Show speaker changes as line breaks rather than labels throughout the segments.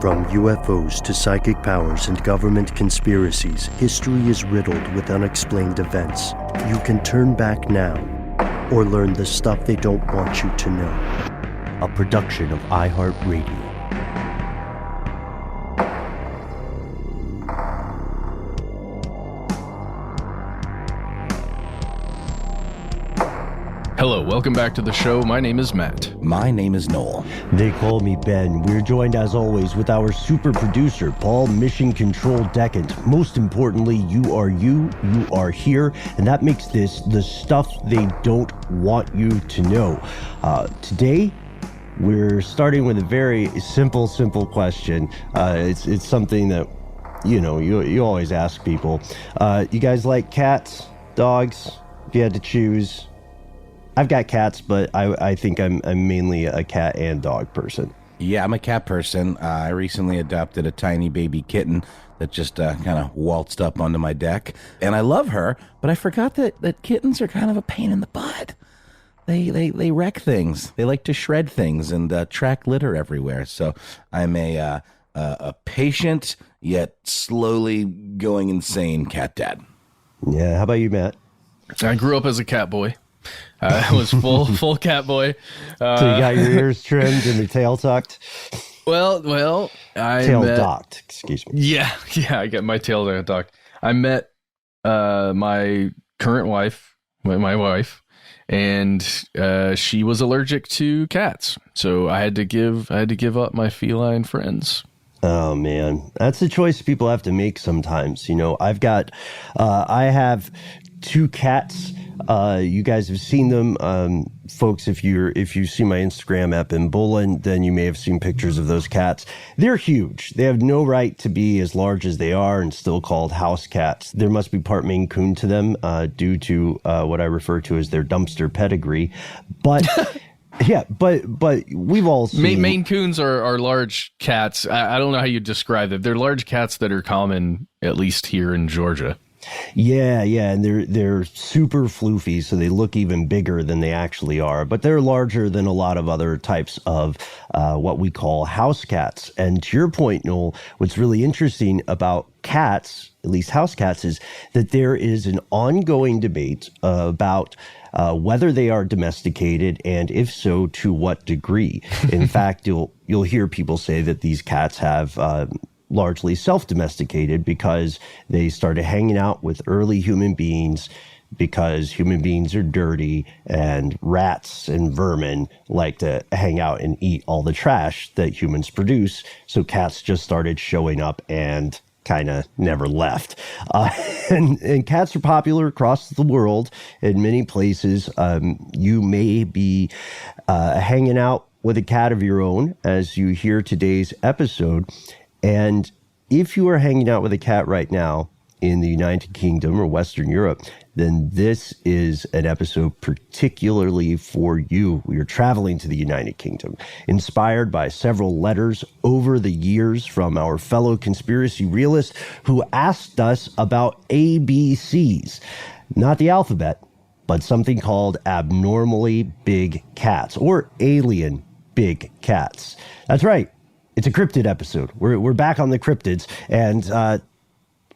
From UFOs to psychic powers and government conspiracies, history is riddled with unexplained events. You can turn back now or learn the stuff they don't want you to know. A production of iHeartRadio.
Hello, welcome back to the show. My name is Matt.
My name is Noel.
They call me Ben. We're joined as always with our super producer, Paul Mission Control Decant. Most importantly, you are here, and that makes this the stuff they don't want you to know. Today, we're starting with a very simple question. It's something that, you always ask people. You guys like cats, dogs? If you had to choose. I've got cats, but I think I'm mainly a cat and dog person.
Yeah, I'm a cat person. I recently adopted a tiny baby kitten that just kind of waltzed up onto my deck. And I love her, but I forgot that kittens are kind of a pain in the butt. They wreck things. They like to shred things and track litter everywhere. So I'm a patient yet slowly going insane cat dad.
Yeah, how about you, Matt?
I grew up as a cat boy. I was full cat boy.
So you got your ears trimmed and your tail tucked?
Well,
docked, excuse me.
Yeah, I got my tail docked. I met my current wife, my wife, and she was allergic to cats. So I had to give up my feline friends.
Oh man, that's a choice people have to make sometimes. I have two cats. You guys have seen them, folks. If you see my Instagram app in Bullen, then you may have seen pictures of those cats. They're huge. They have no right to be as large as they are and still called house cats. There must be part Maine Coon to them, due to what I refer to as their dumpster pedigree. But yeah, but we've all seen
Maine Coons are large cats. I don't know how you describe them. They're large cats that are common, at least here in Georgia.
Yeah, and they're super floofy, so they look even bigger than they actually are. But they're larger than a lot of other types of what we call house cats. And to your point, Noel, what's really interesting about cats, at least house cats, is that there is an ongoing debate about whether they are domesticated, and if so, to what degree. In fact, you'll hear people say that these cats have largely self-domesticated because they started hanging out with early human beings because human beings are dirty and rats and vermin like to hang out and eat all the trash that humans produce. So cats just started showing up and kind of never left. And cats are popular across the world in many places. You may be hanging out with a cat of your own as you hear today's episode. And if you are hanging out with a cat right now in the United Kingdom or Western Europe, then this is an episode particularly for you. We are traveling to the United Kingdom, inspired by several letters over the years from our fellow conspiracy realists who asked us about ABCs, not the alphabet, but something called abnormally big cats or alien big cats. That's right. It's a cryptid episode. We're back on the cryptids, and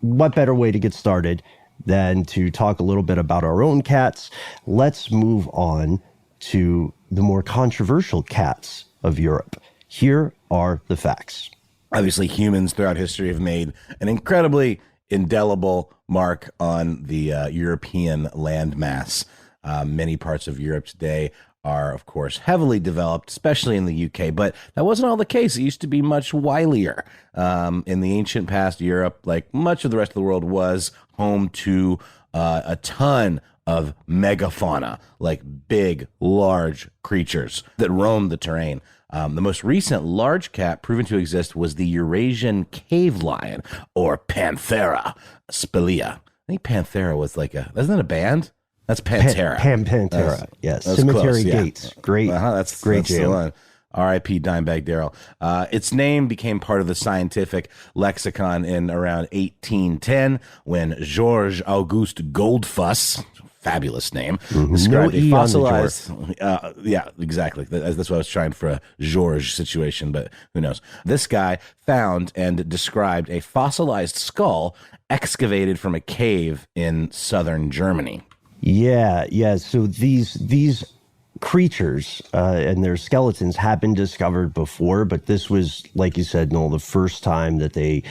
what better way to get started than to talk a little bit about our own cats? Let's move on to the more controversial cats of Europe. Here are the facts.
Obviously, humans throughout history have made an incredibly indelible mark on the European landmass. Many parts of Europe today are, of course, heavily developed, especially in the UK, but that wasn't all the case. It used to be much wilier. In the ancient past, Europe, like much of the rest of the world, was home to a ton of megafauna, like big, large creatures that roamed the terrain. The most recent large cat proven to exist was the Eurasian cave lion, or Panthera spilea. I think Panthera was like isn't that a band? That's Pantera.
Pantera, yes. Cemetery
close, yeah.
Gates. Great.
That's
great
the
jam.
one. R.I.P. Dimebag Darrell. Its name became part of the scientific lexicon in around 1810 when Georges Auguste Goldfuss, fabulous name, described a fossilized. Yeah, exactly. That's what I was trying for, a Georges situation, but who knows? This guy found and described a fossilized skull excavated from a cave in southern Germany.
Yeah. So these creatures and their skeletons have been discovered before, but this was, like you said, Noel, the first time that they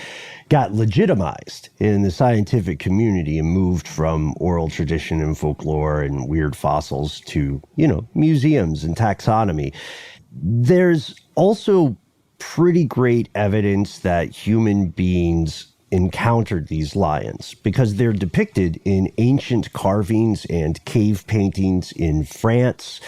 got legitimized in the scientific community and moved from oral tradition and folklore and weird fossils to, museums and taxonomy. There's also pretty great evidence that human beings encountered these lions because they're depicted in ancient carvings and cave paintings in France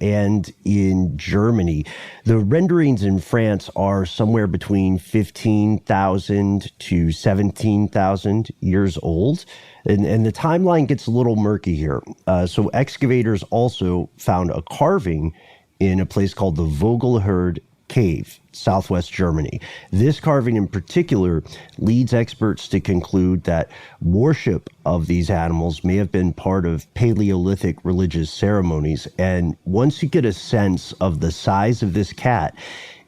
and in Germany. The renderings in France are somewhere between 15,000 to 17,000 years old. And the timeline gets a little murky here. So excavators also found a carving in a place called the Vogelherd Cave, southwest Germany. This carving in particular leads experts to conclude that worship of these animals may have been part of Paleolithic religious ceremonies. And once you get a sense of the size of this cat,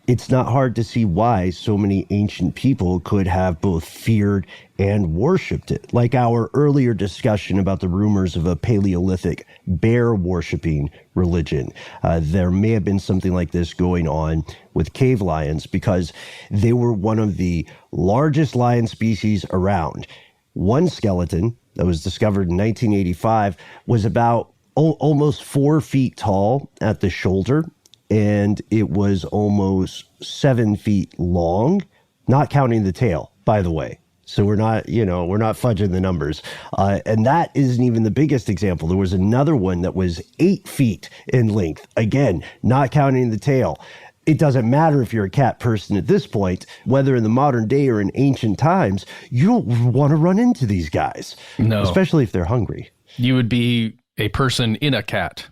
it's not hard to see why so many ancient people could have both feared and worshipped it. Like our earlier discussion about the rumors of a Paleolithic bear-worshipping religion. There may have been something like this going on with cave lions because they were one of the largest lion species around. One skeleton that was discovered in 1985 was about almost 4 feet tall at the shoulder, and it was almost 7 feet long, not counting the tail, by the way. So we're not fudging the numbers. And that isn't even the biggest example. There was another one that was 8 feet in length. Again, not counting the tail. It doesn't matter if you're a cat person at this point, whether in the modern day or in ancient times, you don't want to run into these guys.
No.
Especially if they're hungry. You
would be a person in a cat,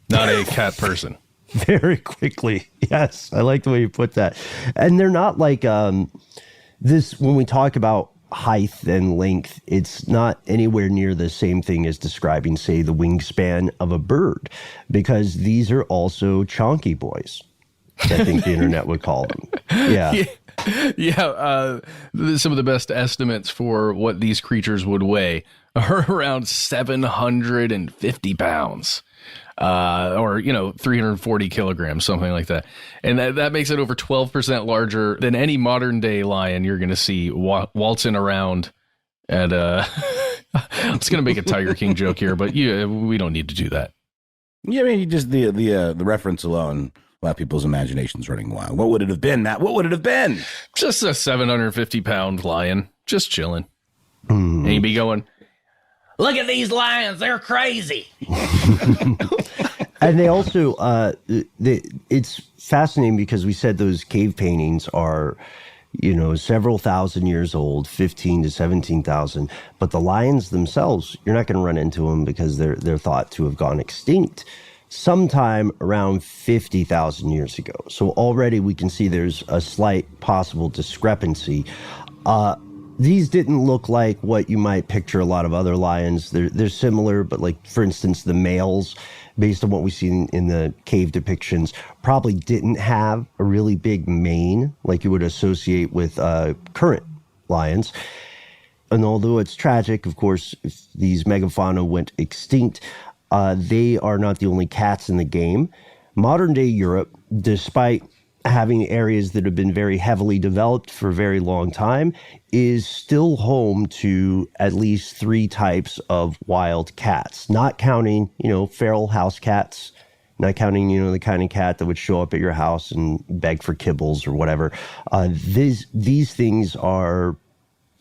not a cat person.
Very quickly. Yes, I like the way you put that. And they're not like this, when we talk about height and length, it's not anywhere near the same thing as describing, say, the wingspan of a bird, because these are also chonky boys, I think the internet would call them. Yeah.
Some of the best estimates for what these creatures would weigh are around 750 pounds. Or 340 kilograms, something like that. And that makes it over 12% larger than any modern day lion you're going to see waltzing around at, I was going to make a Tiger King joke here, but we don't need to do that.
Yeah, I mean, just the reference alone, a lot of people's imaginations running wild. What would it have been, Matt? What would it have been?
Just a 750-pound lion, just chilling. And he'd be going, "Look at these lions, they're crazy."
And they also, it's fascinating because we said those cave paintings are, several thousand years old, 15 to 17,000. But the lions themselves, you're not going to run into them because they're thought to have gone extinct sometime around 50,000 years ago. So already we can see there's a slight possible discrepancy. These didn't look like what you might picture a lot of other lions. They're similar, but like, for instance, the males, based on what we've seen in the cave depictions, probably didn't have a really big mane like you would associate with current lions. And although it's tragic, of course, if these megafauna went extinct, they are not the only cats in the game. Modern day Europe, despite having areas that have been very heavily developed for a very long time, is still home to at least 3 types of wild cats, not counting, feral house cats, not counting, the kind of cat that would show up at your house and beg for kibbles or whatever. These things are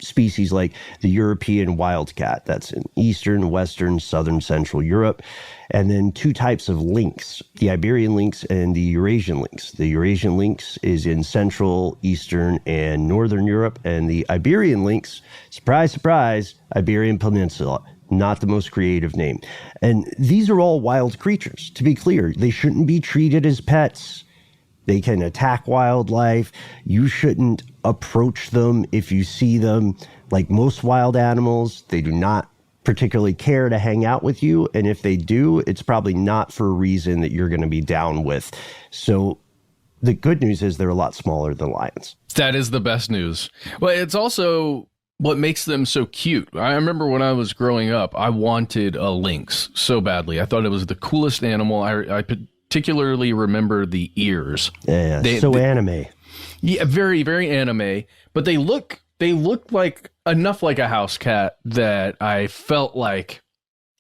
species like the European wildcat, that's in Eastern, Western, Southern, Central Europe, and then 2 types of lynx, the Iberian lynx and the Eurasian lynx. The Eurasian lynx is in Central, Eastern, and Northern Europe, and the Iberian lynx, surprise, surprise, Iberian Peninsula. Not the most creative name. And these are all wild creatures. To be clear, they shouldn't be treated as pets. They can attack wildlife. You shouldn't approach them if you see them. Like most wild animals, they do not particularly care to hang out with you. And if they do, it's probably not for a reason that you're going to be down with. So the good news is they're a lot smaller than lions.
That is the best news. Well, it's also what makes them so cute. I remember when I was growing up, I wanted a lynx so badly. I thought it was the coolest animal. I particularly remember the ears.
Yeah, they anime.
Yeah, very, very anime. But they look like enough like a house cat that I felt like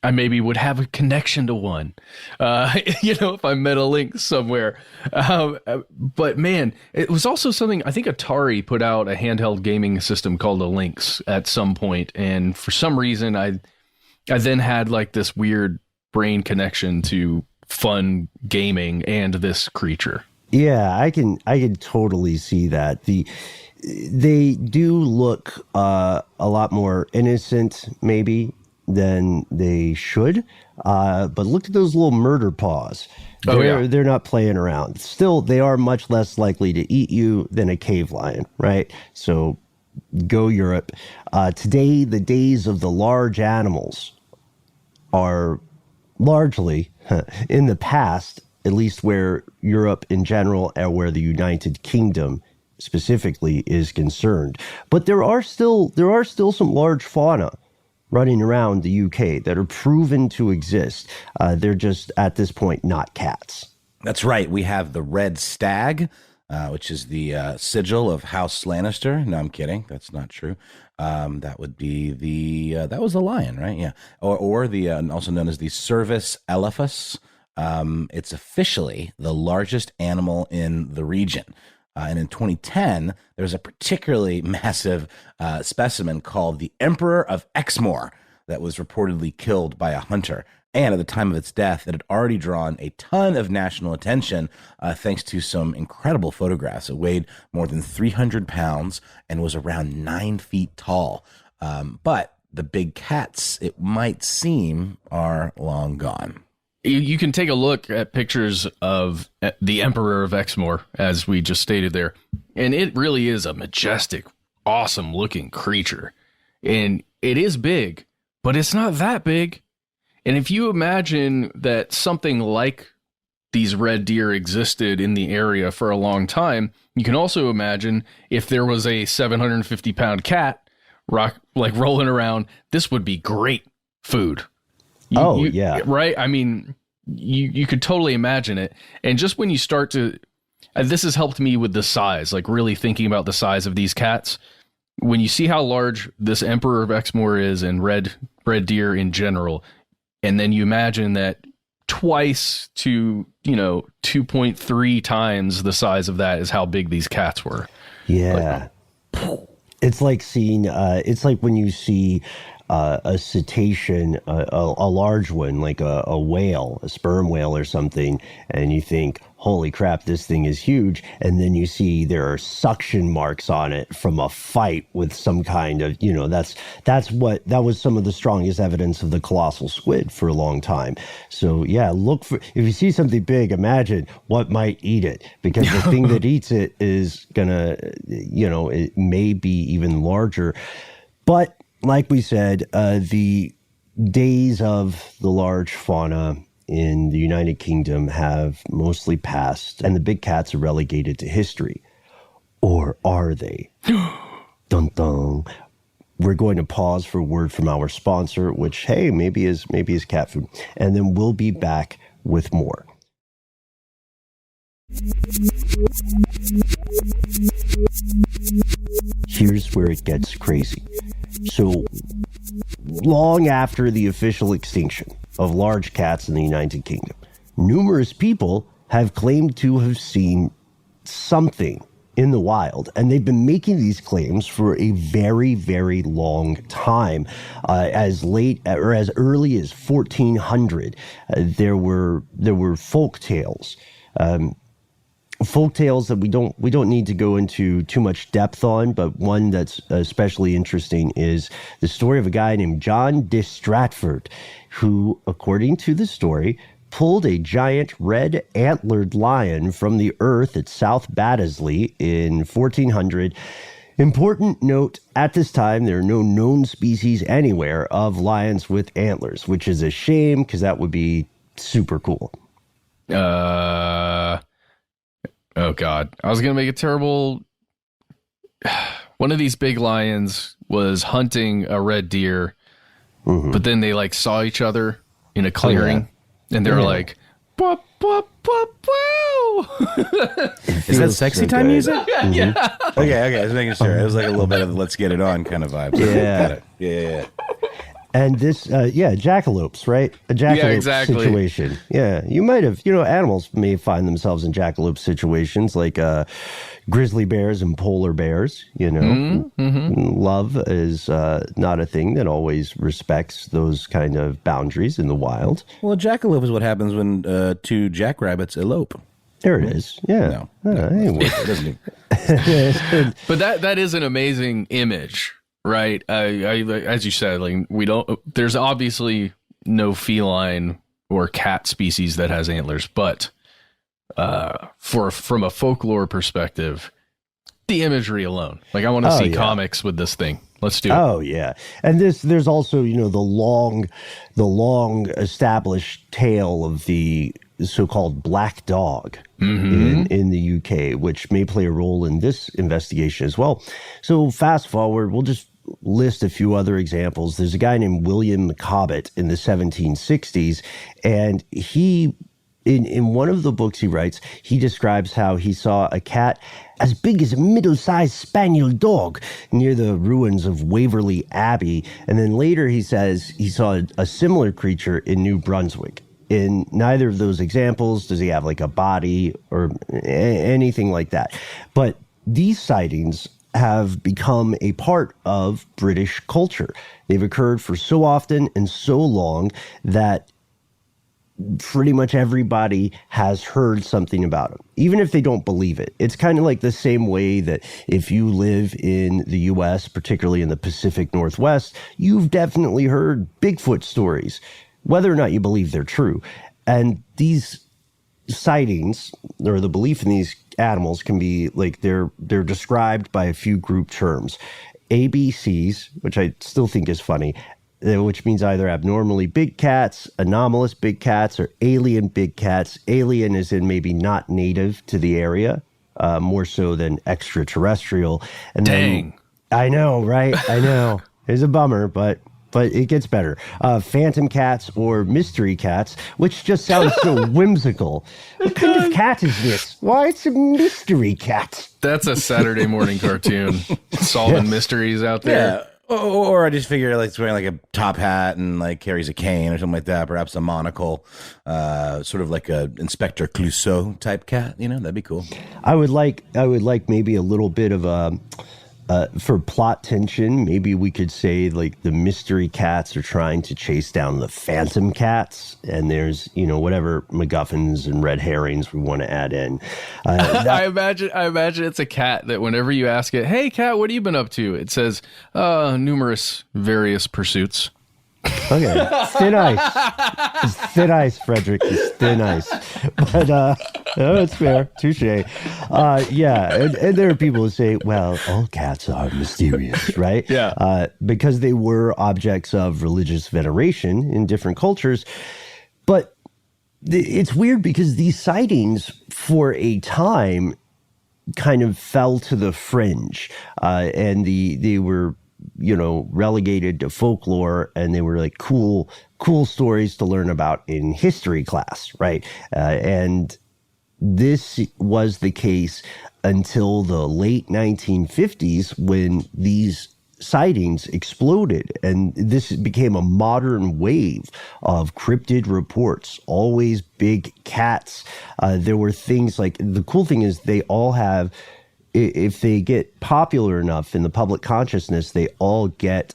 I maybe would have a connection to one, if I met a lynx somewhere. But man, it was also something, I think Atari put out a handheld gaming system called a Lynx at some point. And for some reason, I then had like this weird brain connection to fun gaming and this creature.
Yeah, I can totally see that. They do look a lot more innocent, maybe, than they should. But look at those little murder paws. They're not playing around. Still, they are much less likely to eat you than a cave lion, right? So go Europe. Today, the days of the large animals are largely in the past, at least where Europe in general and where the United Kingdom specifically is concerned. But there are still some large fauna running around the UK that are proven to exist. They're just at this point not cats.
That's right. We have the red stag, which is the sigil of House Lannister. No, I'm kidding. That's not true. That would be that was a lion, right? Yeah. Or the also known as the Cervus elephas. It's officially the largest animal in the region. And in 2010, there was a particularly massive specimen called the Emperor of Exmoor that was reportedly killed by a hunter. And at the time of its death, it had already drawn a ton of national attention thanks to some incredible photographs. It weighed more than 300 pounds and was around 9 feet tall. But the big cats, it might seem, are long gone.
You can take a look at pictures of the Emperor of Exmoor, as we just stated there, and it really is a majestic, awesome looking creature. And it is big, but it's not that big. And if you imagine that something like these red deer existed in the area for a long time, you can also imagine if there was a 750-pound cat rolling around, this would be great food.
Yeah.
Right? I mean, you could totally imagine it. And just when you start to... this has helped me with the size, like really thinking about the size of these cats. When you see how large this Emperor of Exmoor is and red deer in general, and then you imagine that twice to, 2.3 times the size of that is how big these cats were.
Yeah. It's like seeing, it's like when you see a cetacean, a large one, like a whale, a sperm whale or something, and you think, holy crap, this thing is huge. And then you see there are suction marks on it from a fight with some kind of, that was some of the strongest evidence of the colossal squid for a long time. So yeah, if you see something big, imagine what might eat it, because the thing that eats it is gonna, it may be even larger. But like we said, the days of the large fauna in the United Kingdom have mostly passed, and the big cats are relegated to history. Or are they? Dun dun. We're going to pause for a word from our sponsor, which, hey, maybe is cat food, and then we'll be back with more. Here's where it gets crazy. So, long after the official extinction of large cats in the United Kingdom, numerous people have claimed to have seen something in the wild, and they've been making these claims for a very, very long time. As late or as early as 1400, there were folk tales. Folk tales that we don't need to go into too much depth on, but one that's especially interesting is the story of a guy named John de Stratford, who, according to the story, pulled a giant red antlered lion from the earth at South Baddesley in 1400. Important note, at this time, there are no known species anywhere of lions with antlers, which is a shame because that would be super cool.
Oh, God. I was going to make a terrible... One of these big lions was hunting a red deer, but then they like saw each other in a clearing, and they were like, "Bop, bop, bop, wow."
Is that sexy time music?
Yeah.
Okay. I was making sure. It was like a little bit of "Let's Get It On" kind of vibe.
Yeah.
Got it. Yeah.
And this, jackalopes, right? A jackalope situation. Yeah, you might have, animals may find themselves in jackalope situations like grizzly bears and polar bears, Love is not a thing that always respects those kind of boundaries in the wild.
Well, a jackalope is what happens when two jackrabbits elope.
There it is. Yeah. Anyway.
It doesn't.
But that is an amazing image. Right. I as you said, like there's obviously no feline or cat species that has antlers, but from a folklore perspective, the imagery alone, like I want to see comics with this thing. Let's do it.
Oh yeah. And there's also, the long established tale of the so-called black dog in the UK, which may play a role in this investigation as well. So fast forward, we'll just list a few other examples. There's a guy named William Cobbett in the 1760s, and he, in one of the books he writes, he describes how he saw a cat as big as a middle-sized spaniel dog near the ruins of Waverley Abbey. And then later he says he saw a similar creature in New Brunswick. In neither of those examples does he have like a body or anything like that. But these sightings have become a part of British culture. They've occurred for so often and so long that pretty much everybody has heard something about them, even if they don't believe it. It's kind of like the same way that if you live in the U.S., particularly in the Pacific Northwest, you've definitely heard Bigfoot stories, whether or not you believe they're true. And these sightings, or the belief in these animals, can be like they're described by a few group terms. ABCs, which I still think is funny, which means either abnormally big cats, anomalous big cats, or alien big cats. Alien is in maybe not native to the area, more so than extraterrestrial. And
Dang.
Then, I know, right? I know. It's a bummer, but it gets better. Phantom cats or mystery cats, which just sounds so whimsical. What kind of cat is this? Why, it's a mystery cat.
That's a Saturday morning cartoon solving mysteries out there.
Yeah. Or I just figure like it's wearing like a top hat and like carries a cane or something like that. Perhaps a monocle, sort of like a Inspector Clouseau type cat. That'd be cool.
I would like maybe a little bit of a. For plot tension, maybe we could say like the mystery cats are trying to chase down the phantom cats, and there's whatever MacGuffins and red herrings we want to add in.
I imagine it's a cat that whenever you ask it, "Hey cat, what have you been up to?" It says, numerous various pursuits.
Okay, thin ice. It's thin ice, Frederick. It's thin ice. But no, it's fair. Touche. Yeah, and there are people who say, well, all cats are mysterious, right?
Yeah.
Because they were objects of religious veneration in different cultures. But it's weird because these sightings, for a time, kind of fell to the fringe, and they were relegated to folklore, and they were like cool stories to learn about in history class, right? And this was the case until the late 1950s when these sightings exploded, and this became a modern wave of cryptid reports, always big cats. There were things like, the cool thing is they all have, if they get popular enough in the public consciousness, they all get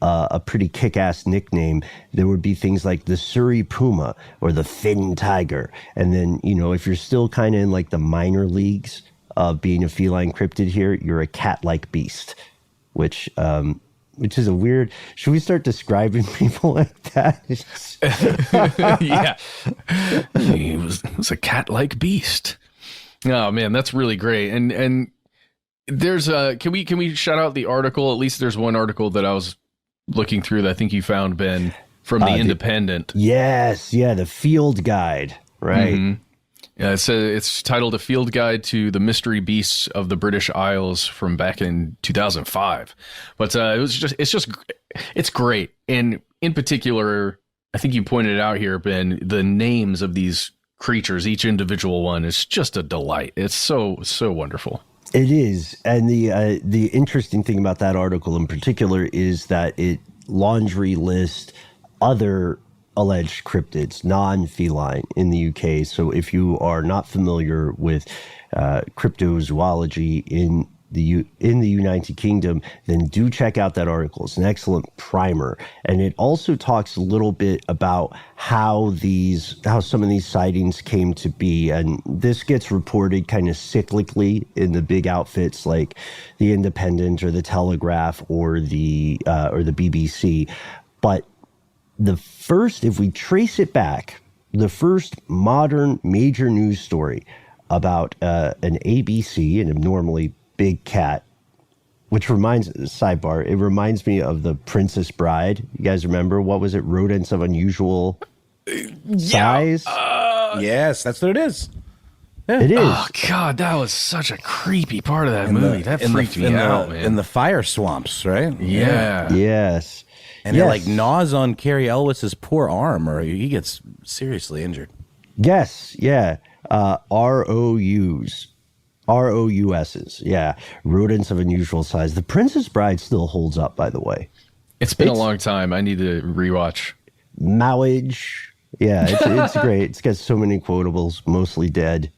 a pretty kick-ass nickname. There would be things like the Surrey Puma or the Finn Tiger. And then, if you're still kind of in like the minor leagues of being a feline cryptid here, you're a cat-like beast, which which is a weird. Should we start describing people like that?
Yeah, he was a cat-like beast. Oh man, that's really great. And there's can we shout out the article? At least there's one article that I was looking through that I think you found, Ben, from the Independent.
Yes, yeah, the field guide, right?
Mm-hmm. Yeah, it's titled "A Field Guide to the Mystery Beasts of the British Isles" from back in 2005. But it's great. And in particular, I think you pointed out here, Ben, the names of these creatures, each individual one is just a delight. It's so wonderful.
It is. And the interesting thing about that article in particular is that it laundry lists other alleged cryptids, non-feline, in the UK. So if you are not familiar with cryptozoology in the United Kingdom, then do check out that article. It's an excellent primer. And it also talks a little bit about how some of these sightings came to be. And this gets reported kind of cyclically in the big outfits like the Independent or the Telegraph or the BBC. But if we trace it back, the first modern major news story about an ABC, an abnormally big cat, which it reminds me of the Princess Bride. You guys remember? What was it? Rodents of unusual size?
Yes, that's what it is.
Yeah. It is.
Oh, God, that was such a creepy part of that movie. That freaked me out, man.
In the fire swamps, right?
Yeah.
Yes.
And it like gnaws on Carrie Elwes's poor arm, or he gets seriously injured.
Yes, yeah. ROUSs. Yeah. Rodents of unusual size. The Princess Bride still holds up, by the way.
It's been a long time. I need to rewatch.
Mowage. Yeah, it's great. It's got so many quotables, mostly dead.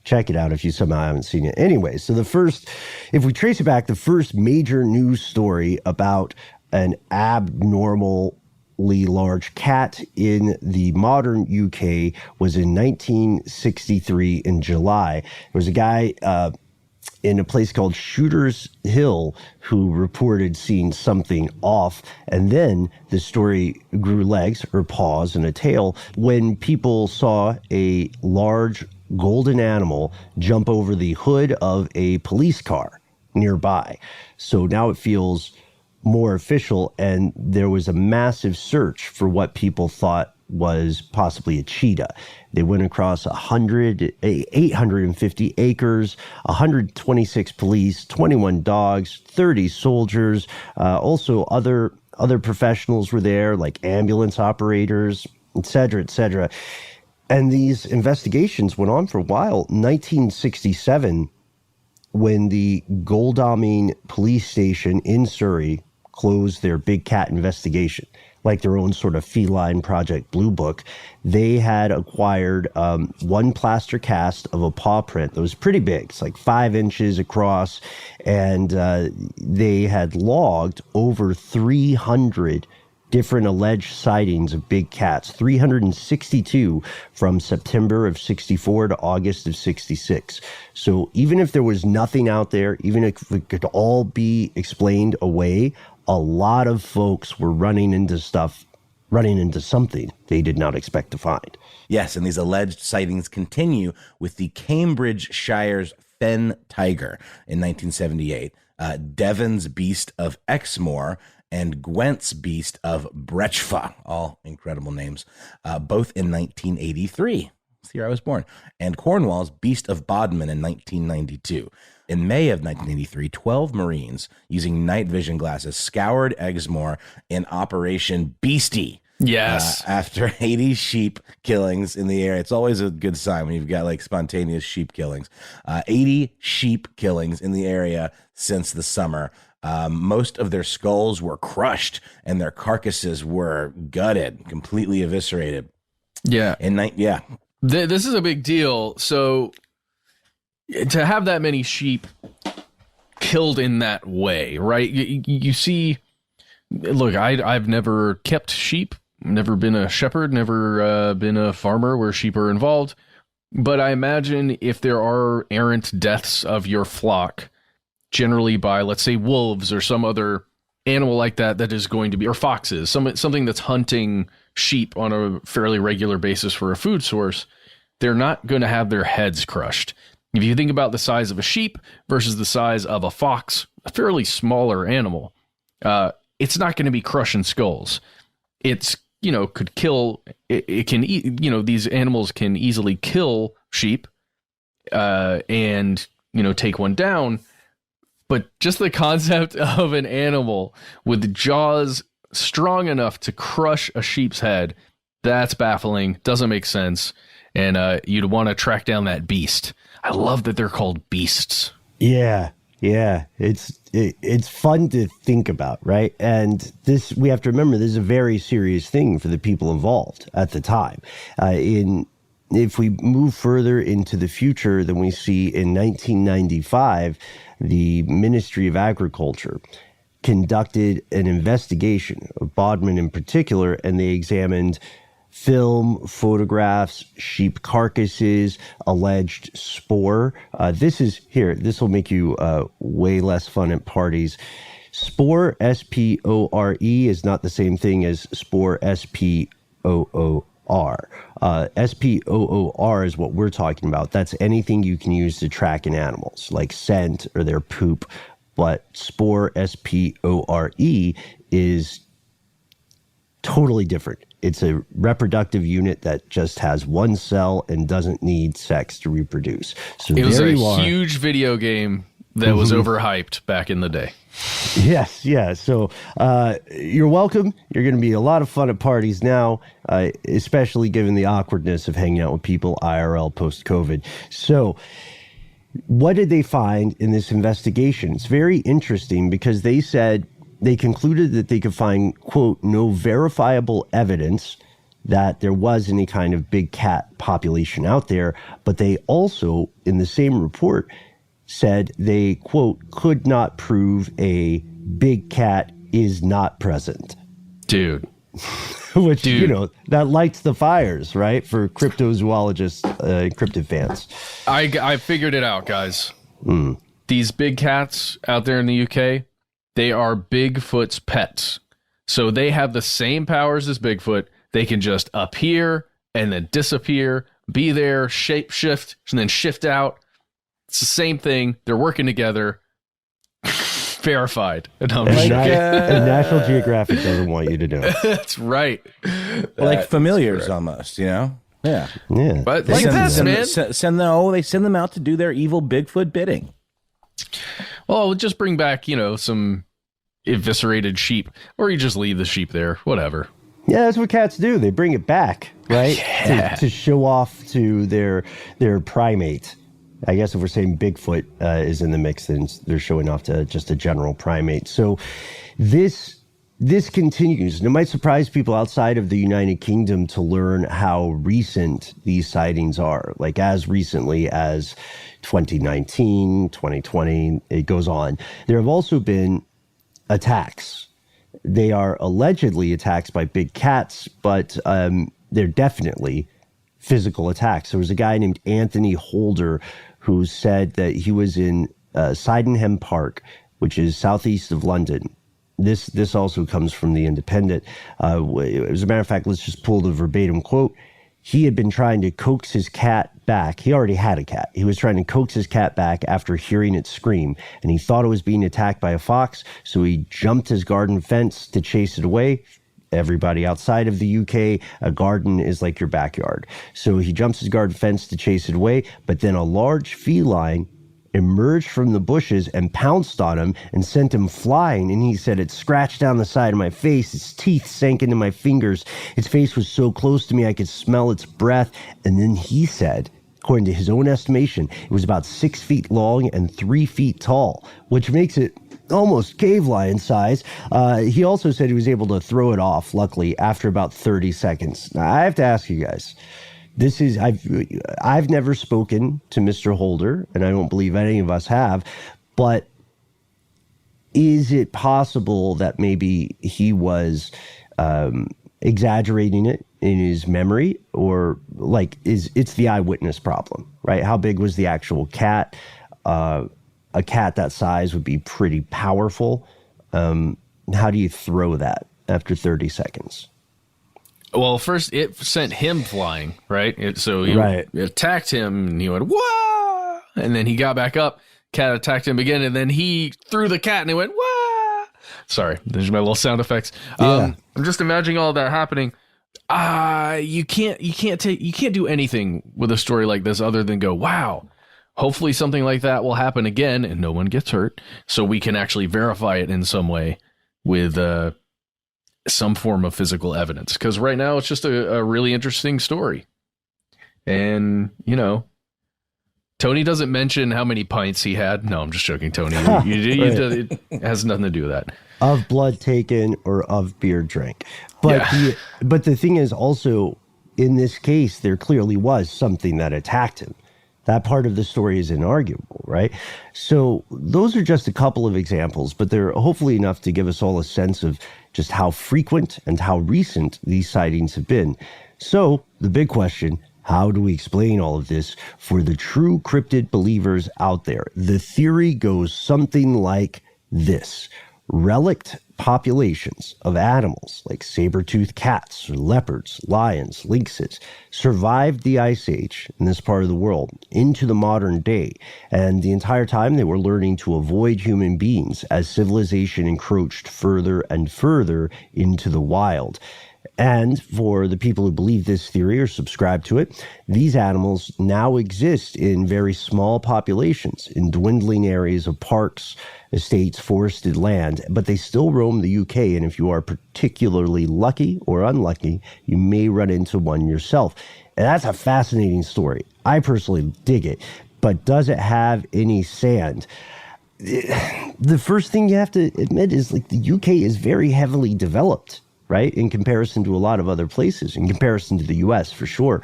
Check it out if you somehow haven't seen it. Anyway, so if we trace it back, the first major news story about an abnormally large cat in the modern UK was in 1963 in July. There was a guy in a place called Shooter's Hill who reported seeing something off. And then the story grew legs or paws and a tail when people saw a large golden animal jump over the hood of a police car nearby. So now it feels more official, and there was a massive search for what people thought was possibly a cheetah. They went across 850 acres, 126 police, 21 dogs, 30 soldiers. Also, other professionals were there, like ambulance operators, et cetera, et cetera. And these investigations went on for a while. 1967, when the Godalming police station in Surrey closed their big cat investigation, like their own sort of feline Project Blue Book, they had acquired one plaster cast of a paw print that was pretty big. It's like 5 inches across. And they had logged over 300 different alleged sightings of big cats, 362 from September of 64 to August of 66. So even if there was nothing out there, even if it could all be explained away, a lot of folks were running into something they did not expect to find.
Yes, and these alleged sightings continue with the Cambridgeshire's fen tiger in 1978, Devon's beast of Exmoor, and Gwent's beast of Brechfa, all incredible names, both in 1983. That's the year I was born. And Cornwall's beast of Bodmin in 1992. In May of 1983, 12 Marines using night vision glasses scoured Exmoor in Operation Beastie.
Yes.
After 80 sheep killings in the area. It's always a good sign when you've got like spontaneous sheep killings. 80 sheep killings in the area since the summer. Most of their skulls were crushed and their carcasses were gutted, completely eviscerated.
Yeah.
This
is a big deal. So to have that many sheep killed in that way, right? You see, look, I've never kept sheep, never been a shepherd, never been a farmer where sheep are involved. But I imagine if there are errant deaths of your flock, generally by, let's say, wolves or some other animal like that is going to be, or foxes, something that's hunting sheep on a fairly regular basis for a food source, they're not going to have their heads crushed. If you think about the size of a sheep versus the size of a fox, a fairly smaller animal, it's not going to be crushing skulls. It's, could kill, it can eat, these animals can easily kill sheep and, take one down. But just the concept of an animal with jaws strong enough to crush a sheep's head, that's baffling, doesn't make sense. And you'd want to track down that beast. I love that they're called beasts.
Yeah. It's fun to think about, right? And this, we have to remember, this is a very serious thing for the people involved at the time. If we move further into the future, then we see in 1995, the Ministry of Agriculture conducted an investigation of Bodmin in particular, and they examined film, photographs, sheep carcasses, alleged spore. This will make you way less fun at parties. Spore, S-P-O-R-E, is not the same thing as spore, S-P-O-O-R. S-P-O-O-R is what we're talking about. That's anything you can use to track in animals, like scent or their poop. But spore, S-P-O-R-E, is totally different. It's a reproductive unit that just has one cell and doesn't need sex to reproduce. So
it was a huge video game that was overhyped back in the day.
Yes, yeah. So you're welcome. You're going to be a lot of fun at parties now, especially given the awkwardness of hanging out with people IRL post-COVID. So what did they find in this investigation? It's very interesting because they said they concluded that they could find, quote, no verifiable evidence that there was any kind of big cat population out there. But they also, in the same report, said they, quote, could not prove a big cat is not present.
Dude.
Which, that lights the fires, right? For cryptozoologists, cryptid fans.
I figured it out, guys. These big cats out there in the UK, they are Bigfoot's pets. So they have the same powers as Bigfoot. They can just appear and then disappear, be there, shape shift, and then shift out. It's the same thing. They're working together. Verified. And
National Geographic doesn't want you to know.
That's right.
Like familiars almost, Yeah.
But like this, man.
They send them out to do their evil Bigfoot bidding.
Well, we'll just bring back, some eviscerated sheep, or you just leave the sheep there, whatever.
Yeah, that's what cats do. They bring it back, right?
Yeah.
To show off to their primate. I guess if we're saying Bigfoot is in the mix, then they're showing off to just a general primate. So this continues. And it might surprise people outside of the United Kingdom to learn how recent these sightings are, like as recently as 2019, 2020, it goes on. There have also been attacks. They are allegedly attacks by big cats, but they're definitely physical attacks. There was a guy named Anthony Holder who said that he was in Sydenham Park, which is southeast of London. This also comes from the Independent. As a matter of fact, let's just pull the verbatim quote. He had been trying to coax his cat back. He already had a cat. He was trying to coax his cat back after hearing it scream, and he thought it was being attacked by a fox, so he jumped his garden fence to chase it away. Everybody outside of the UK, a garden is like your backyard. So he jumps his garden fence to chase it away, but then a large feline emerged from the bushes and pounced on him and sent him flying. And he said, it scratched down the side of my face. Its teeth sank into my fingers. Its face was so close to me, I could smell its breath. And then he said, according to his own estimation, it was about 6 feet long and 3 feet tall, which makes it almost cave lion size. He also said he was able to throw it off, luckily, after about 30 seconds. Now, I have to ask you guys, I've never spoken to Mr. Holder, and I don't believe any of us have, but is it possible that maybe he was exaggerating it in his memory, or like it's the eyewitness problem, right? How big was the actual cat? A cat that size would be pretty powerful. how do you throw that after 30 seconds?
Well, first it sent him flying, right? So he
Right.
attacked him, and he went, "Wah!" And then he got back up. Cat attacked him again, and then he threw the cat, and he went, "Wah!" Sorry, there's my little sound effects.
Yeah.
I'm just imagining all that happening. You can't do anything with a story like this other than go, "Wow." Hopefully something like that will happen again, and no one gets hurt, so we can actually verify it in some way with some form of physical evidence. Because right now it's just a really interesting story. And, Tony doesn't mention how many pints he had. No, I'm just joking, Tony. It has nothing to do with that.
Of blood taken or of beer drank. But but the thing is also, in this case, there clearly was something that attacked him. That part of the story is inarguable, right? So those are just a couple of examples, but they're hopefully enough to give us all a sense of just how frequent and how recent these sightings have been. So the big question, how do we explain all of this for the true cryptid believers out there? The theory goes something like this. Relict populations of animals like saber-toothed cats, or leopards, lions, lynxes survived the Ice Age in this part of the world into the modern day. And the entire time they were learning to avoid human beings as civilization encroached further and further into the wild. And for the people who believe this theory or subscribe to it, these animals now exist in very small populations in dwindling areas of parks, estates, forested land, but they still roam the UK. And if you are particularly lucky or unlucky, you may run into one yourself. And that's a fascinating story. I personally dig it. But does it have any sand? The first thing you have to admit is like the UK is very heavily developed, right? In comparison to a lot of other places, in comparison to the US for sure.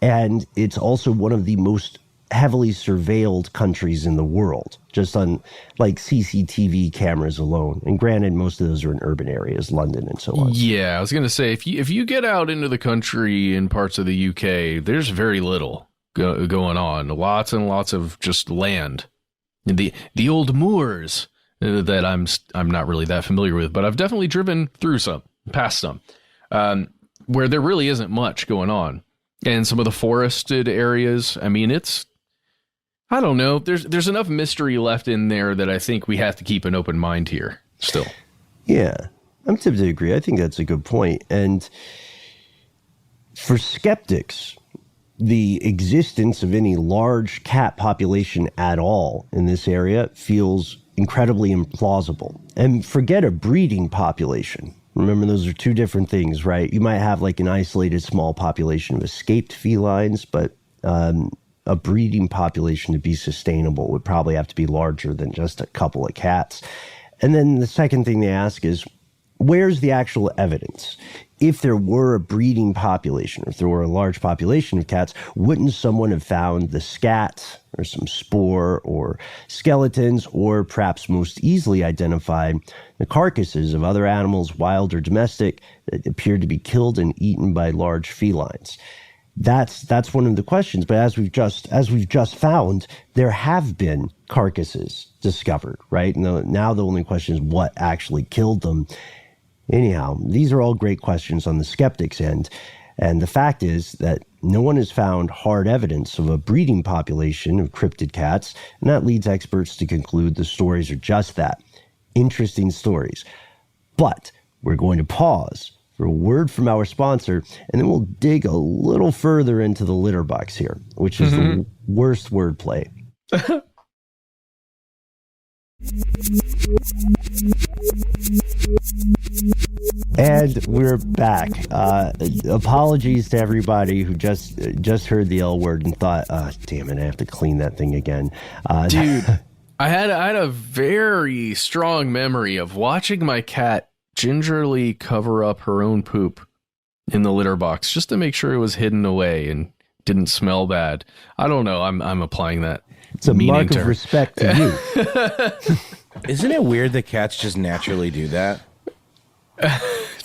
And it's also one of the most heavily surveilled countries in the world, just on like CCTV cameras alone. And granted, most of those are in urban areas, London and so on.
Yeah, I was going to say, if you get out into the country in parts of the UK, there's very little going on. Lots and lots of just land. The old moors that I'm not really that familiar with, but I've definitely driven through past some, where there really isn't much going on. And some of the forested areas, I mean, I don't know. There's enough mystery left in there that I think we have to keep an open mind here still.
Yeah, I'm tempted to agree. I think that's a good point. And for skeptics, the existence of any large cat population at all in this area feels incredibly implausible. And forget a breeding population. Remember, those are two different things, right? You might have like an isolated small population of escaped felines, but a breeding population to be sustainable would probably have to be larger than just a couple of cats. And then the second thing they ask is, where's the actual evidence? If there were a breeding population, or if there were a large population of cats, wouldn't someone have found the scat or some spoor or skeletons, or perhaps most easily identified the carcasses of other animals, wild or domestic, that appeared to be killed and eaten by large felines? That's one of the questions. But as we've just found, there have been carcasses discovered, right? Now the only question is what actually killed them. Anyhow, these are all great questions on the skeptics' end. And the fact is that no one has found hard evidence of a breeding population of cryptid cats, and that leads experts to conclude the stories are just that, interesting stories. But we're going to pause for a word from our sponsor, and then we'll dig a little further into the litter box here, which is the worst wordplay. And we're back. Apologies to everybody who just heard the L word and thought, damn it, I have to clean that thing again.
Dude, I had a very strong memory of watching my cat gingerly cover up her own poop in the litter box just to make sure it was hidden away and didn't smell bad. I don't know. I'm applying that.
It's a mark of respect to you.
Isn't it weird that cats just naturally do that?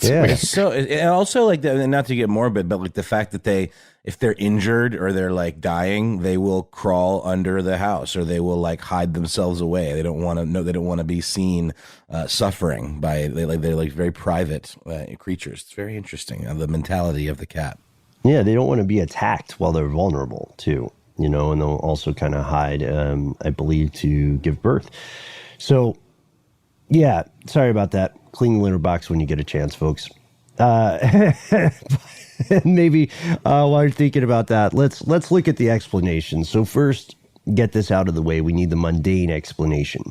Yeah.
So, and also like that, not to get morbid, but like the fact that if they're injured or they're like dying, they will crawl under the house or they will like hide themselves away. They don't want to know. They don't want to be seen suffering by. They're like very private creatures. It's very interesting, the mentality of the cat.
Yeah, they don't want to be attacked while they're vulnerable too, and they'll also kind of hide, I believe, to give birth. So, yeah, sorry about that. Clean the litter box when you get a chance, folks. Maybe while you're thinking about that, let's look at the explanation. So first, get this out of the way. We need the mundane explanation.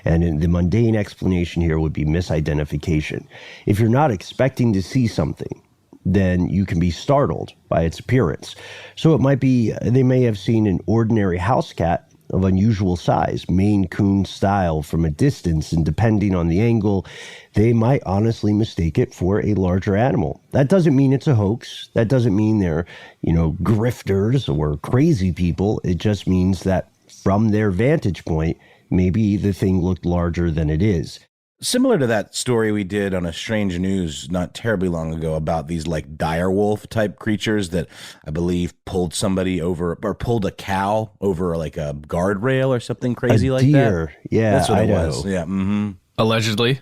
And the mundane explanation here would be misidentification. If you're not expecting to see something, then you can be startled by its appearance. So it might be, they may have seen an ordinary house cat of unusual size, Maine Coon style, from a distance, and depending on the angle, they might honestly mistake it for a larger animal. That doesn't mean it's a hoax. That doesn't mean they're, grifters or crazy people. It just means that from their vantage point, maybe the thing looked larger than it is.
Similar to that story we did on a Strange News not terribly long ago about these like direwolf type creatures that I believe pulled somebody over or pulled a cow over like a guardrail or something crazy like that.
Yeah,
that's what
Idaho.
it was. Yeah, mm-hmm.
Allegedly.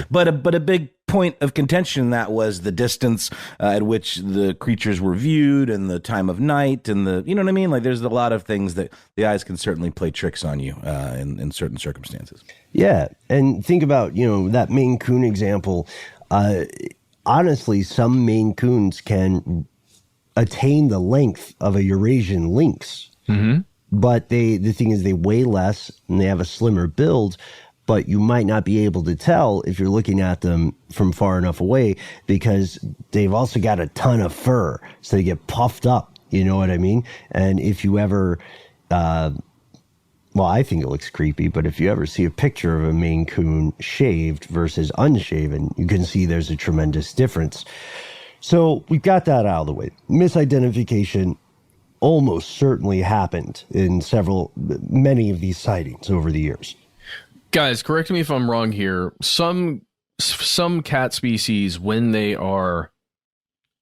But a big point of contention that was the distance at which the creatures were viewed and the time of night and you know what I mean? Like there's a lot of things that the eyes can certainly play tricks on you in certain circumstances.
Yeah, and think about, that Maine Coon example. Honestly, some Maine Coons can attain the length of a Eurasian lynx.
Mm-hmm.
But the thing is they weigh less and they have a slimmer build. But you might not be able to tell if you're looking at them from far enough away because they've also got a ton of fur. So they get puffed up, you know what I mean? And if you ever, I think it looks creepy, but if you ever see a picture of a Maine Coon shaved versus unshaven, you can see there's a tremendous difference. So we've got that out of the way. Misidentification almost certainly happened in many of these sightings over the years.
Guys, correct me if I'm wrong here. Some cat species, when they are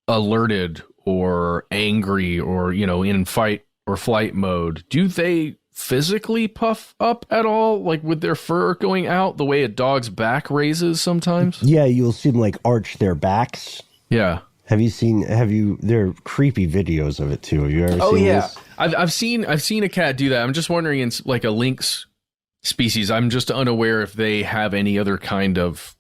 alerted or angry or, in fight or flight mode, do they physically puff up at all? Like with their fur going out the way a dog's back raises sometimes?
Yeah, you'll see them like arch their backs.
Yeah.
There are creepy videos of it too. Have you ever seen this?
I've seen a cat do that. I'm just wondering, in like a lynx species, I'm just unaware if they have any other kind of,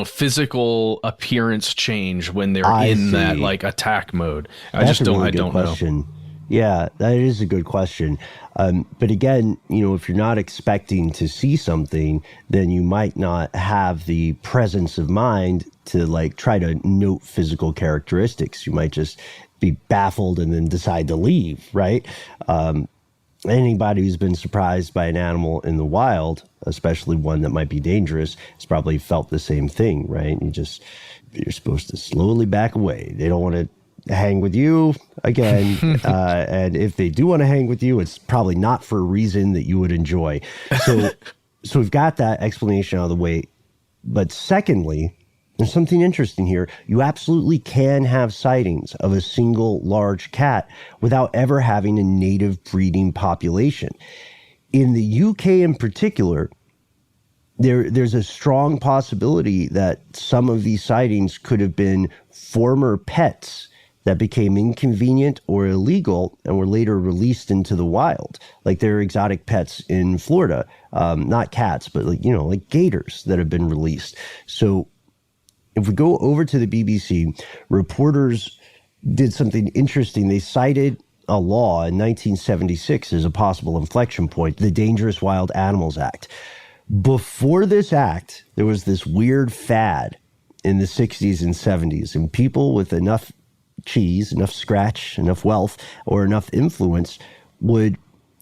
physical appearance change when they're that like attack mode. I don't know.
Yeah, that is a good question. But again, if you're not expecting to see something, then you might not have the presence of mind to like try to note physical characteristics. You might just be baffled and then decide to leave, right? Anybody who's been surprised by an animal in the wild, especially one that might be dangerous, has probably felt the same thing, right? You're supposed to slowly back away. They don't want to hang with you again. And if they do want to hang with you, it's probably not for a reason that you would enjoy. So we've got that explanation out of the way. But secondly, there's something interesting here. You absolutely can have sightings of a single large cat without ever having a native breeding population. In the UK in particular, there's a strong possibility that some of these sightings could have been former pets that became inconvenient or illegal and were later released into the wild. Like there are exotic pets in Florida, not cats, but like gators that have been released. So if we go over to the BBC, reporters did something interesting. They cited a law in 1976 as a possible inflection point, the Dangerous Wild Animals Act. Before this act, there was this weird fad in the 60s and 70s, and people with enough cheese, enough scratch, enough wealth, or enough influence would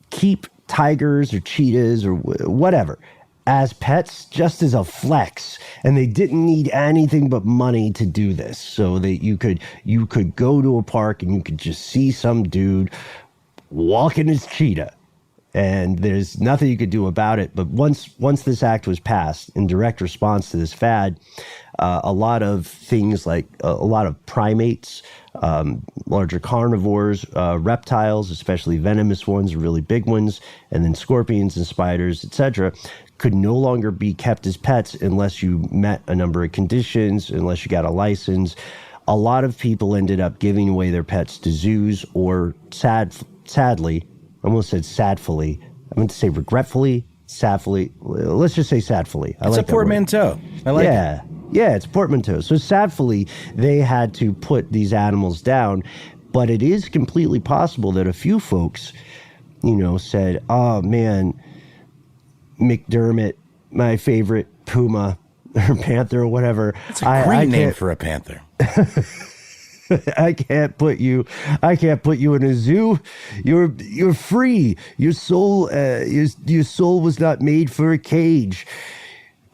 keep tigers or cheetahs or whatever as pets just as a flex, and they didn't need anything but money to do this. So that you could go to a park and you could just see some dude walking his cheetah, and there's nothing you could do about it. But once this act was passed in direct response to this fad, a lot of things like a lot of primates, larger carnivores, reptiles, especially venomous ones, really big ones, and then scorpions and spiders, etc., could no longer be kept as pets unless you met a number of conditions, unless you got a license. A lot of people ended up giving away their pets to zoos or sadly, I almost said sadfully. I meant to say regretfully, sadfully. Let's just say sadfully.
It's like a portmanteau. I like it.
Yeah, it's portmanteau. So sadfully, they had to put these animals down. But it is completely possible that a few folks, said, oh, man, McDermott, my favorite puma or panther or whatever.
That's a great name for a panther.
I can't put you in a zoo. You're free. Your soul was not made for a cage.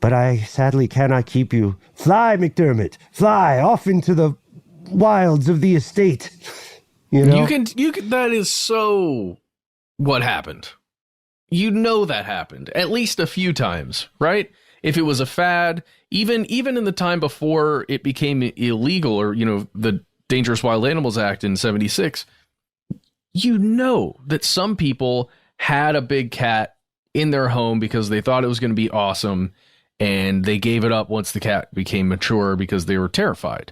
But I sadly cannot keep you. Fly, McDermott. Fly off into the wilds of the estate.
You can that is so what happened. That happened at least a few times, right? If it was a fad, even in the time before it became illegal, or the Dangerous Wild Animals Act in 1976, that some people had a big cat in their home because they thought it was going to be awesome, and they gave it up once the cat became mature because they were terrified.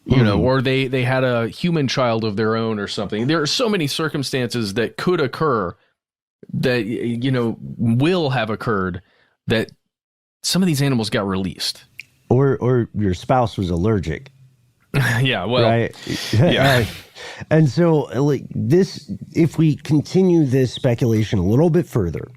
Or they had a human child of their own or something. There are so many circumstances that could occur that, will have occurred, that some of these animals got released.
Or your spouse was allergic.
Yeah, well,
right.
Yeah.
And so like this, if we continue this speculation a little bit further,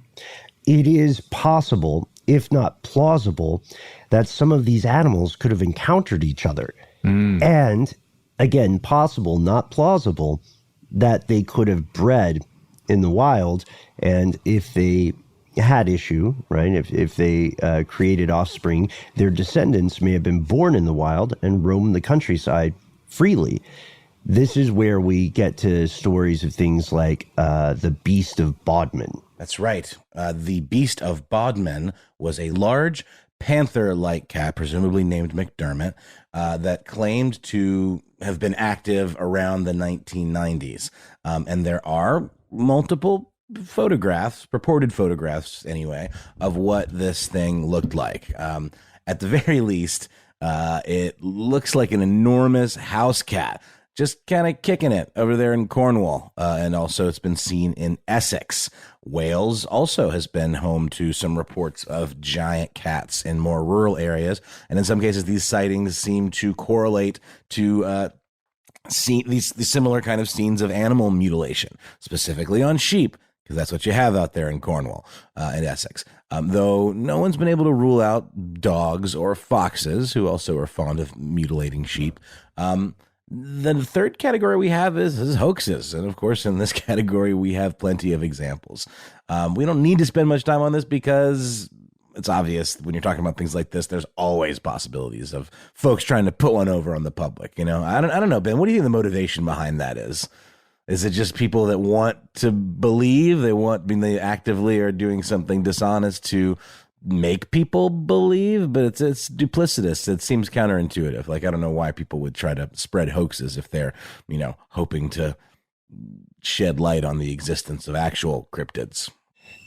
it is possible, if not plausible, that some of these animals could have encountered each other. And again, possible, not plausible, that they could have bred in the wild. And if they had issue, right, if they created offspring, their descendants may have been born in the wild and roamed the countryside freely. This is where we get to stories of things like the Beast of Bodmin.
That's right. The Beast of Bodmin was a large panther-like cat, presumably named McDermott, that claimed to have been active around the 1990s. And there are multiple photographs, purported photographs anyway, of what this thing looked like. At the very least, it looks like an enormous house cat, just kind of kicking it over there in Cornwall. And also it's been seen in Essex. Wales also has been home to some reports of giant cats in more rural areas. And in some cases, these sightings seem to correlate to these similar kind of scenes of animal mutilation, specifically on sheep, because that's what you have out there in Cornwall and Essex. Though no one's been able to rule out dogs or foxes, who also are fond of mutilating sheep. The third category we have is hoaxes. And of course, in this category, we have plenty of examples. We don't need to spend much time on this because it's obvious when you're talking about things like this, there's always possibilities of folks trying to put one over on the public. I don't know, Ben, what do you think the motivation behind that is? Is it just people that want to believe they actively are doing something dishonest to make people believe? But it's duplicitous. It seems counterintuitive. Like, I don't know why people would try to spread hoaxes if they're, hoping to shed light on the existence of actual cryptids.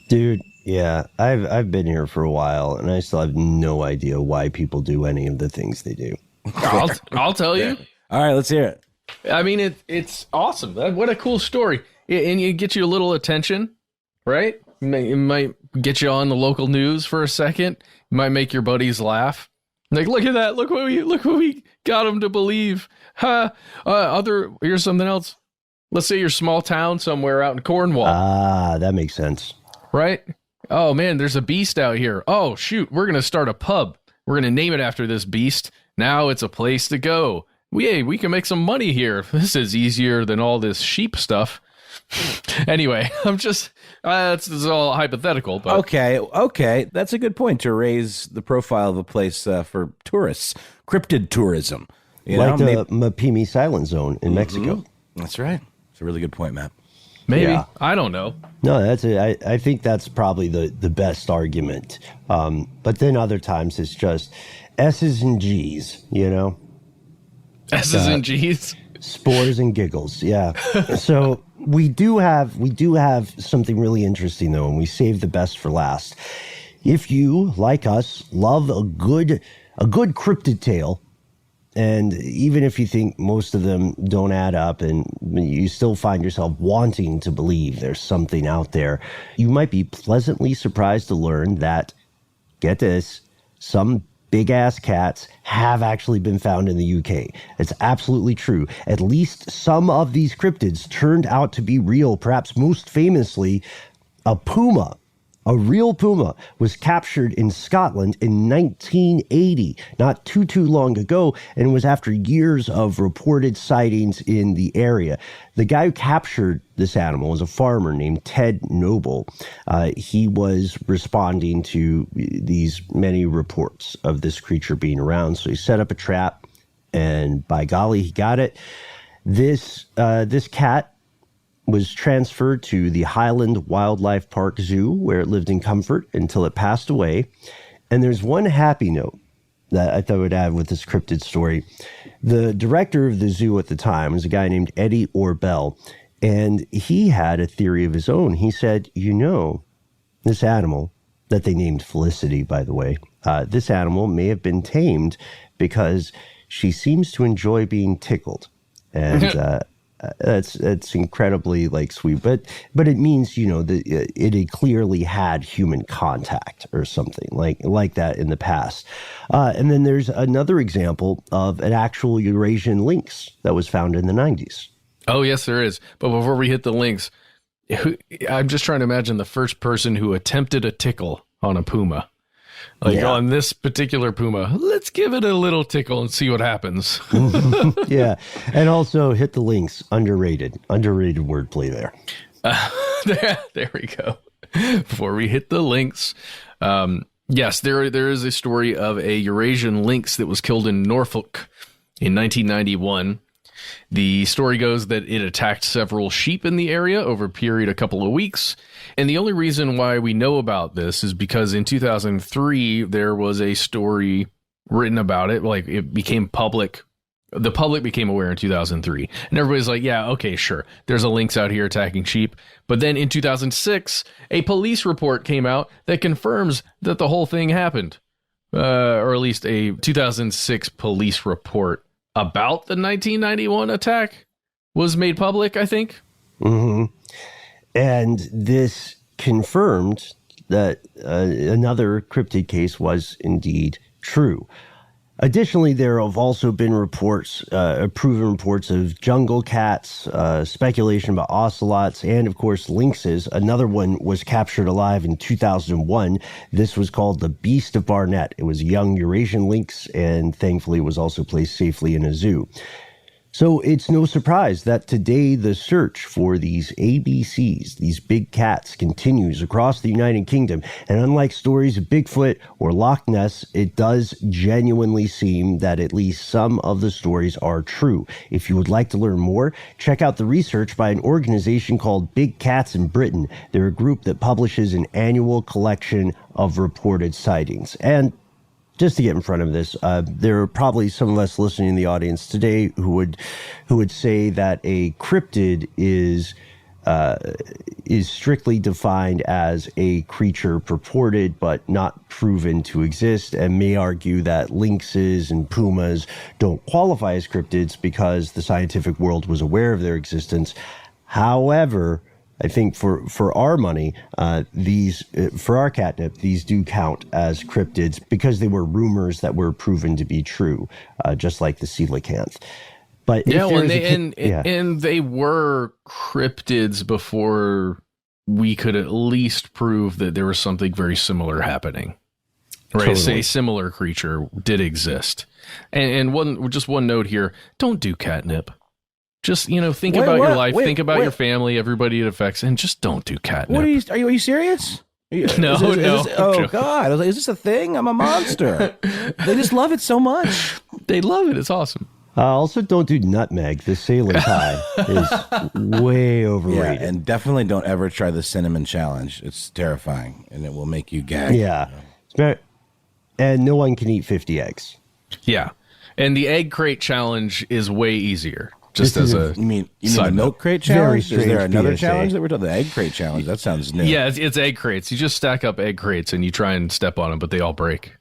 Dude, yeah, I've been here for a while, and I still have no idea why people do any of the things they do.
I'll tell you.
All right, let's hear it.
I mean, it's awesome. What a cool story. And it gets you a little attention, right? It might get you on the local news for a second. It might make your buddies laugh. Like, look at that. Look what we got them to believe. Here's something else. Let's say you're small town somewhere out in Cornwall.
That makes sense.
Right? Oh, man, there's a beast out here. Oh, shoot, we're going to start a pub. We're going to name it after this beast. Now it's a place to go. We can make some money here. This is easier than all this sheep stuff. Anyway, I'm just, this is all hypothetical. But
Okay. That's a good point to raise the profile of a place for tourists. Cryptid tourism.
Like the Mapimi Silent Zone in Mexico.
That's right. It's a really good point, Matt.
Maybe.
Yeah.
I don't know.
No, that's it. I think that's probably the best argument. But then other times it's just S's and G's,
S's and G's.
Spores and giggles. Yeah. So we do have something really interesting though, and we saved the best for last. If you, like us, love a good cryptid tale, and even if you think most of them don't add up and you still find yourself wanting to believe there's something out there, you might be pleasantly surprised to learn that, get this, some big-ass cats have actually been found in the UK. It's absolutely true. At least some of these cryptids turned out to be real, perhaps most famously, a puma. A real puma was captured in Scotland in 1980, not too long ago, and it was after years of reported sightings in the area. The guy who captured this animal was a farmer named Ted Noble. He was responding to these many reports of this creature being around, so he set up a trap, and by golly, he got it. This cat was transferred to the Highland Wildlife Park Zoo, where it lived in comfort until it passed away. And there's one happy note that I thought I would add with this cryptid story. The director of the zoo at the time was a guy named Eddie Orbell, and he had a theory of his own. He said, this animal, that they named Felicity, by the way, this animal may have been tamed because she seems to enjoy being tickled. And that's incredibly sweet, but it means that it had clearly had human contact or something like that in the past. And then there's another example of an actual Eurasian lynx that was found in the 90s.
Oh yes, there is. But before we hit the lynx, I'm just trying to imagine the first person who attempted a tickle on a puma. On this particular puma, let's give it a little tickle and see what happens.
Yeah. And also hit the links. Underrated wordplay there.
There we go. Before we hit the links. Yes, there is a story of a Eurasian lynx that was killed in Norfolk in 1991. The story goes that it attacked several sheep in the area over a period of a couple of weeks. And the only reason why we know about this is because in 2003, there was a story written about it. It became public. The public became aware in 2003. And everybody's like, yeah, okay, sure. There's a lynx out here attacking sheep. But then in 2006, a police report came out that confirms that the whole thing happened. Or at least a 2006 police report about the 1991 attack was made public, I think.
Mm-hmm. And this confirmed that another cryptid case was indeed true. Additionally, there have also been reports, proven reports of jungle cats, speculation about ocelots, and of course lynxes. Another one was captured alive in 2001. This was called the Beast of Barnet. It was a young Eurasian lynx, and thankfully was also placed safely in a zoo. So it's no surprise that today the search for these ABCs, these big cats, continues across the United Kingdom. And unlike stories of Bigfoot or Loch Ness, it does genuinely seem that at least some of the stories are true. If you would like to learn more, check out the research by an organization called Big Cats in Britain. They're a group that publishes an annual collection of reported sightings. And just to get in front of this, there are probably some of us listening in the audience today who would say that a cryptid is strictly defined as a creature purported but not proven to exist, and may argue that lynxes and pumas don't qualify as cryptids because the scientific world was aware of their existence. However, I think for our money, for our catnip, these do count as cryptids because they were rumors that were proven to be true, just like the coelacanth. But
and they were cryptids before we could at least prove that there was something very similar happening. Right, totally. Say a similar creature did exist. And one note here: don't do catnip. Just, think about your life, think about your family, everybody it affects, and just don't do catnip.
What are you serious?
No.
Oh, God. Is this a thing? I'm a monster. They just love it so much.
They love it. It's awesome.
Also, don't do nutmeg. The sailor pie is way overrated.
Yeah, and definitely don't ever try the cinnamon challenge. It's terrifying, and it will make you gag.
Yeah. And no one can eat 50 eggs.
Yeah. And the egg crate challenge is way easier. Just
This
as
is
a
You mean the
side
milk
note.
crate
Very
challenge? Is there
strange
another
PSA.
challenge that we're talking? The egg crate challenge. That sounds new.
Yeah, it's egg crates. You just stack up egg crates and you try and step on them, but they all break.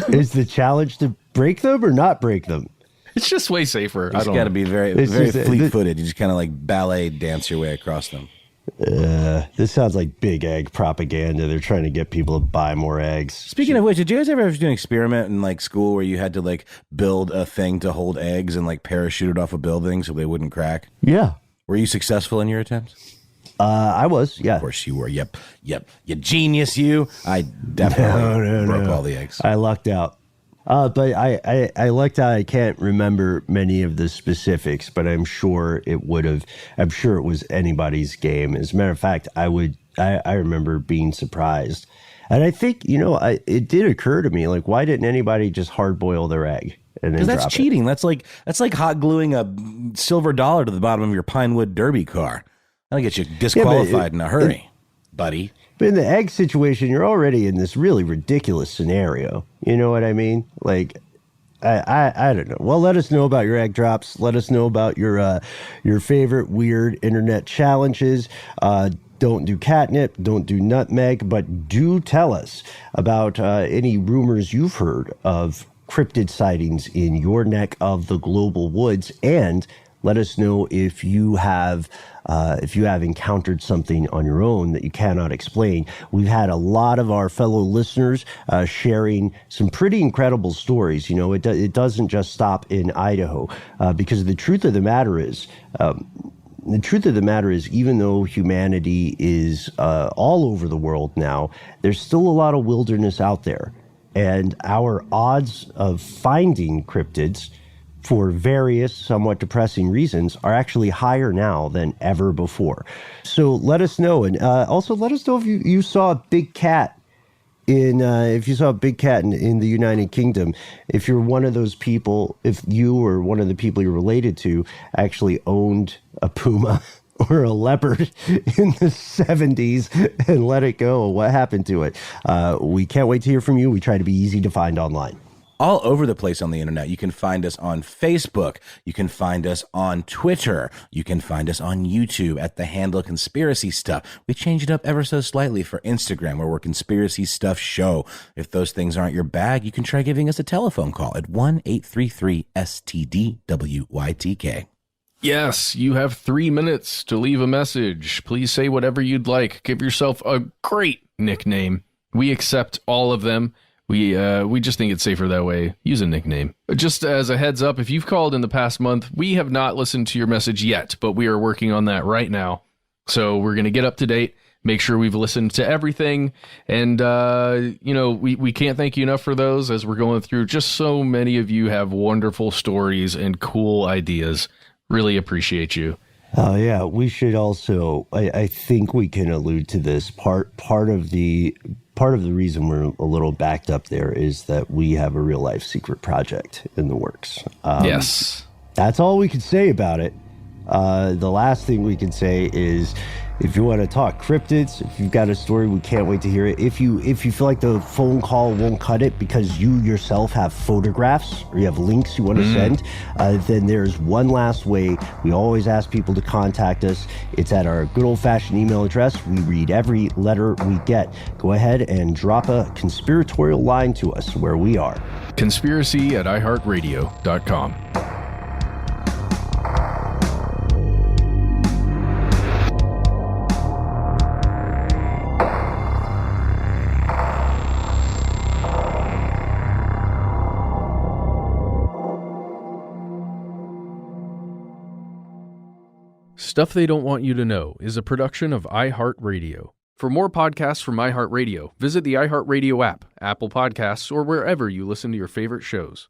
Is the challenge to break them or not break them?
It's just way safer.
You
I
just
don't
got to
know.
be very,
It's
very
just-
fleet-footed. You just kind of like ballet dance your way across them.
This sounds like big egg propaganda. They're trying to get people to buy more eggs.
Speaking of which, did you guys ever do an experiment in like school where you had to like build a thing to hold eggs and like parachute it off a building so they wouldn't crack?
Yeah.
Were you successful in your attempts?
I was, yeah.
Of course you were. Yep. You genius, you. I definitely broke all the eggs.
I lucked out. But I lucked out. I can't remember many of the specifics, but I'm sure it was anybody's game. As a matter of fact, I remember being surprised. And I think, it did occur to me, like, why didn't anybody just hard boil their egg?
Because that's cheating. That's like hot gluing a silver dollar to the bottom of your Pinewood Derby car. That'll get you disqualified in a hurry, buddy.
But in the egg situation, you're already in this really ridiculous scenario. You know what I mean? Like, I don't know. Well, let us know about your egg drops. Let us know about your favorite weird internet challenges. Don't do catnip. Don't do nutmeg. But do tell us about any rumors you've heard of cryptid sightings in your neck of the global woods, and let us know if you have encountered something on your own that you cannot explain. We've had a lot of our fellow listeners sharing some pretty incredible stories. It doesn't just stop in Idaho, because the truth of the matter is, even though humanity is all over the world now, there's still a lot of wilderness out there. And our odds of finding cryptids, for various somewhat depressing reasons, are actually higher now than ever before. So let us know. And also let us know if you saw a big cat in the United Kingdom. If you're one of those people, if you or one of the people you're related to actually owned a puma or a leopard in the 70s and let it go, what happened to it? We can't wait to hear from you. We try to be easy to find online.
All over the place on the internet. You can find us on Facebook. You can find us on Twitter. You can find us on YouTube at the handle Conspiracy Stuff. We changed it up ever so slightly for Instagram, where we're Conspiracy Stuff Show. If those things aren't your bag, you can try giving us a telephone call at 1-833-STDWYTK.
Yes, you have 3 minutes to leave a message. Please say whatever you'd like. Give yourself a great nickname. We accept all of them. We just think it's safer that way. Use a nickname. Just as a heads up, if you've called in the past month, we have not listened to your message yet, but we are working on that right now. So we're going to get up to date, make sure we've listened to everything. And, we can't thank you enough for those as we're going through. Just so many of you have wonderful stories and cool ideas. Really appreciate you.
Oh, yeah. We should also, I think we can allude to this. Part of the reason we're a little backed up there is that we have a real life secret project in the works.
Yes.
That's all we can say about it. The last thing we can say is, if you want to talk cryptids, if you've got a story, we can't wait to hear it. If you feel like the phone call won't cut it because you yourself have photographs or you have links you want to send, then there's one last way. We always ask people to contact us. It's at our good old-fashioned email address. We read every letter we get. Go ahead and drop a conspiratorial line to us where we are.
Conspiracy@iHeartRadio.com. Stuff They Don't Want You to Know is a production of iHeartRadio. For more podcasts from iHeartRadio, visit the iHeartRadio app, Apple Podcasts, or wherever you listen to your favorite shows.